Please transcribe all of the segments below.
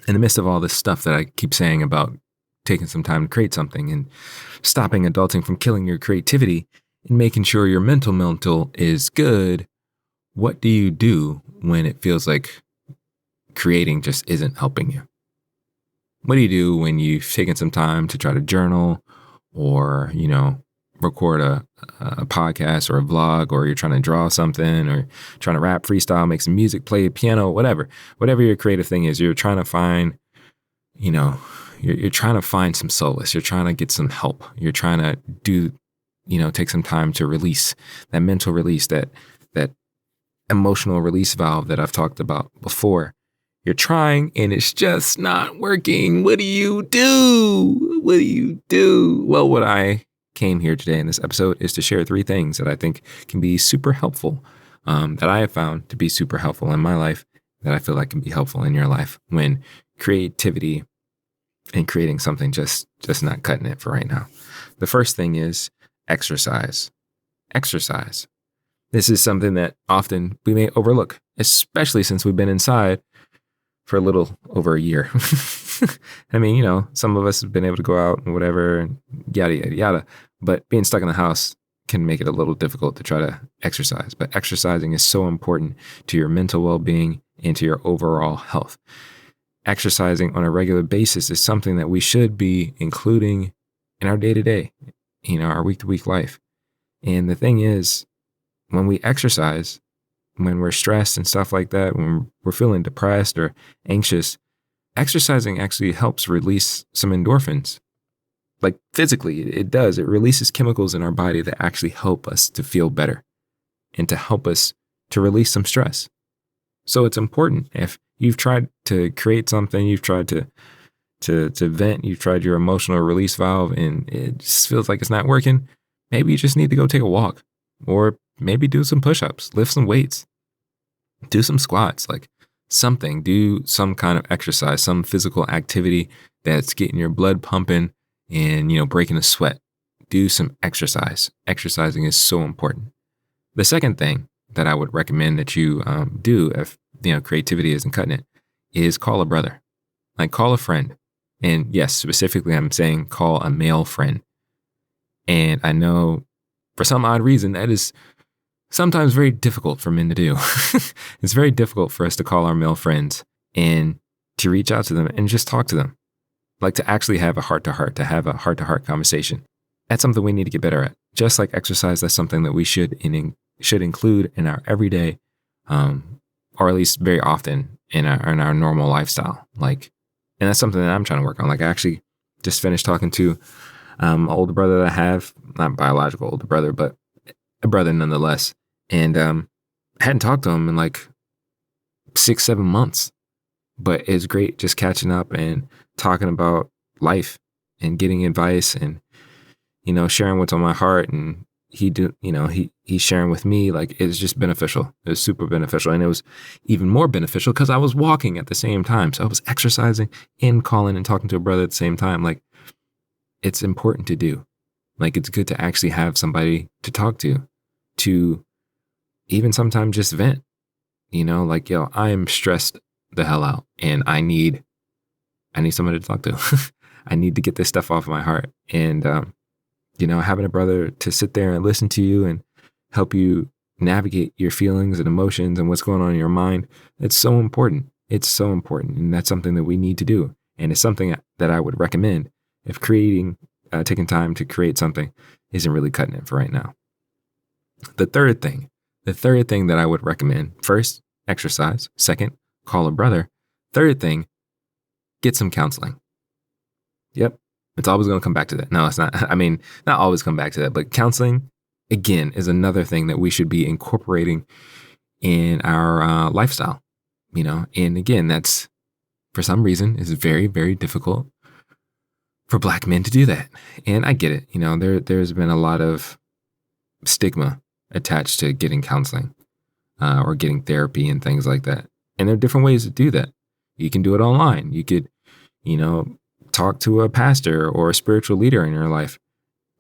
in the midst of all this stuff that I keep saying about taking some time to create something and stopping adulting from killing your creativity and making sure your mental is good, what do you do when it feels like creating just isn't helping you? What do you do when you've taken some time to try to journal or, record a podcast or a vlog, or you're trying to draw something or trying to rap, freestyle, make some music, play piano, whatever your creative thing is, you're trying to find, you're trying to find some solace. You're trying to get some help. You're trying to do, take some time to release that mental release, that emotional release valve that I've talked about before. You're trying and it's just not working. What do you do? What do you do? Well, what I came here today in this episode is to share 3 things that I think can be super helpful, that I have found to be super helpful in my life, that I feel like can be helpful in your life when creativity and creating something just not cutting it for right now. The first thing is exercise. Exercise. This is something that often we may overlook, especially since we've been inside for a little over a year. I mean, some of us have been able to go out and whatever, and yada, yada, yada. But being stuck in the house can make it a little difficult to try to exercise. But exercising is so important to your mental well-being and to your overall health. Exercising on a regular basis is something that we should be including in our day-to-day, our week-to-week life. And the thing is, when we exercise, when we're stressed and stuff like that, when we're feeling depressed or anxious, exercising actually helps release some endorphins. Like physically, it does. It releases chemicals in our body that actually help us to feel better and to help us to release some stress. So it's important. If you've tried to create something, you've tried to vent, you've tried your emotional release valve and it just feels like it's not working, maybe you just need to go take a walk, or maybe do some push-ups, lift some weights, do some squats, like something, do some kind of exercise, some physical activity that's getting your blood pumping and, breaking a sweat. Do some exercise. Exercising is so important. The second thing that I would recommend that you do if, creativity isn't cutting it is call a brother, like call a friend. And yes, specifically, I'm saying call a male friend. And I know for some odd reason that is sometimes very difficult for men to do. It's very difficult for us to call our male friends and to reach out to them and just talk to them. Like to actually have a heart-to-heart, to have a heart-to-heart conversation. That's something we need to get better at. Just like exercise, that's something that we should include in our everyday, or at least very often in our normal lifestyle. And that's something that I'm trying to work on. Like I actually just finished talking to an older brother that I have, not biological older brother, but a brother nonetheless. And I hadn't talked to him in like 6-7 months. But it's great just catching up and talking about life and getting advice and, sharing what's on my heart. And he's sharing with me. Like it's just beneficial. It was super beneficial. And it was even more beneficial because I was walking at the same time. So I was exercising and calling and talking to a brother at the same time. Like it's important to do. Like it's good to actually have somebody to talk to even sometimes just vent, like, yo, I am stressed the hell out and I need somebody to talk to. I need to get this stuff off my heart. And, having a brother to sit there and listen to you and help you navigate your feelings and emotions and what's going on in your mind, it's so important. It's so important. And that's something that we need to do. And it's something that I would recommend if taking time to create something isn't really cutting it for right now. The third thing that I would recommend: first, exercise. Second, call a brother. Third thing, get some counseling. Yep. It's always going to come back to that. No, it's not. I mean, not always come back to that, but counseling, again, is another thing that we should be incorporating in our lifestyle, and again, that's for some reason is very, very difficult for Black men to do that. And I get it. There's been a lot of stigma attached to getting counseling or getting therapy and things like that. And there are different ways to do that. You can do it online. You could, talk to a pastor or a spiritual leader in your life.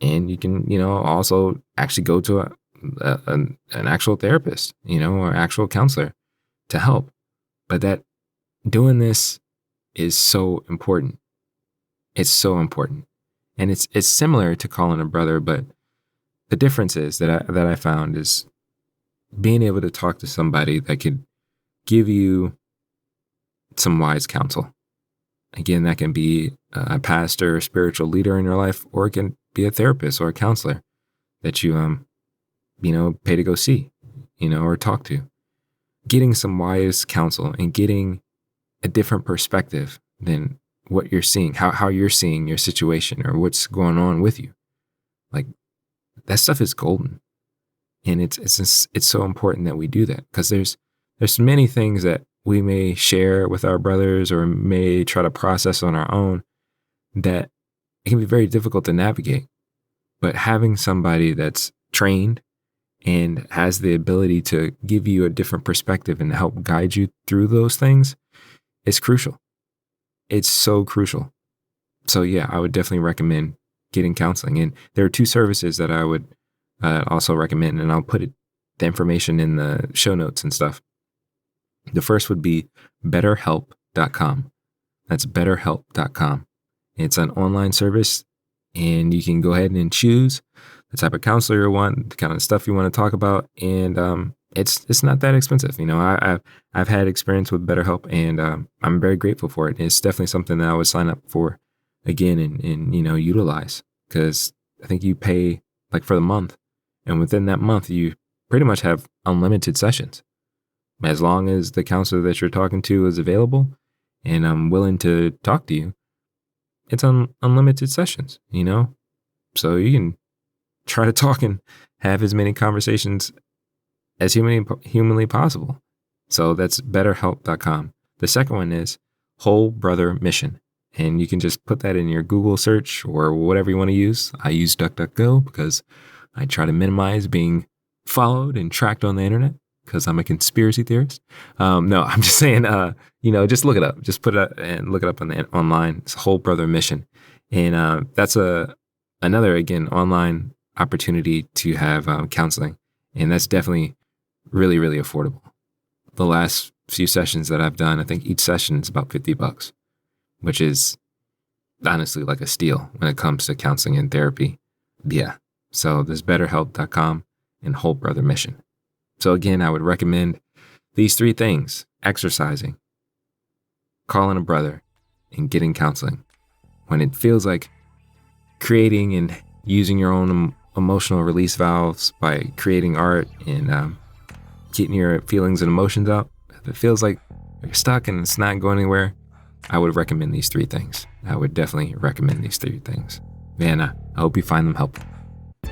And you can, also actually go to an actual therapist, or actual counselor to help. But that doing this is so important. It's so important. And it's similar to calling a brother, but the difference is that I found is being able to talk to somebody that could give you some wise counsel. Again, that can be a pastor, a spiritual leader in your life, or it can be a therapist or a counselor that you pay to go see, or talk to. Getting some wise counsel and getting a different perspective than what you're seeing, how you're seeing your situation or what's going on with you. Like, that stuff is golden. And it's so important that we do that, because there's many things that we may share with our brothers or may try to process on our own that it can be very difficult to navigate. But having somebody that's trained and has the ability to give you a different perspective and help guide you through those things is crucial. It's so crucial. So yeah, I would definitely recommend getting counseling. And there are two services that I would also recommend, and I'll put the information in the show notes and stuff. The first would be betterhelp.com. That's betterhelp.com. It's an online service, and you can go ahead and choose the type of counselor you want, the kind of stuff you want to talk about, and it's not that expensive. I've had experience with BetterHelp, and I'm very grateful for it. It's definitely something that I would sign up for again and utilize, because I think you pay like for the month, and within that month you pretty much have unlimited sessions. As long as the counselor that you're talking to is available and I'm willing to talk to you, it's unlimited sessions, So you can try to talk and have as many conversations as humanly possible. So that's betterhelp.com. The second one is Whole Brother Mission. And you can just put that in your Google search or whatever you want to use. I use DuckDuckGo because I try to minimize being followed and tracked on the internet, because I'm a conspiracy theorist. No, I'm just saying, just look it up. Just put it and look it up online. It's Whole Brother Mission. And that's another, again, online opportunity to have counseling. And that's definitely really, really affordable. The last few sessions that I've done, I think each session is about $50, which is honestly like a steal when it comes to counseling and therapy. Yeah. So there's betterhelp.com and Whole Brother Mission. So again, I would recommend these three things: exercising, calling a brother, and getting counseling. When it feels like creating and using your own emotional release valves by creating art and getting your feelings and emotions out, if it feels like you're stuck and it's not going anywhere, I would recommend these three things. I would definitely recommend these three things. Man, I hope you find them helpful.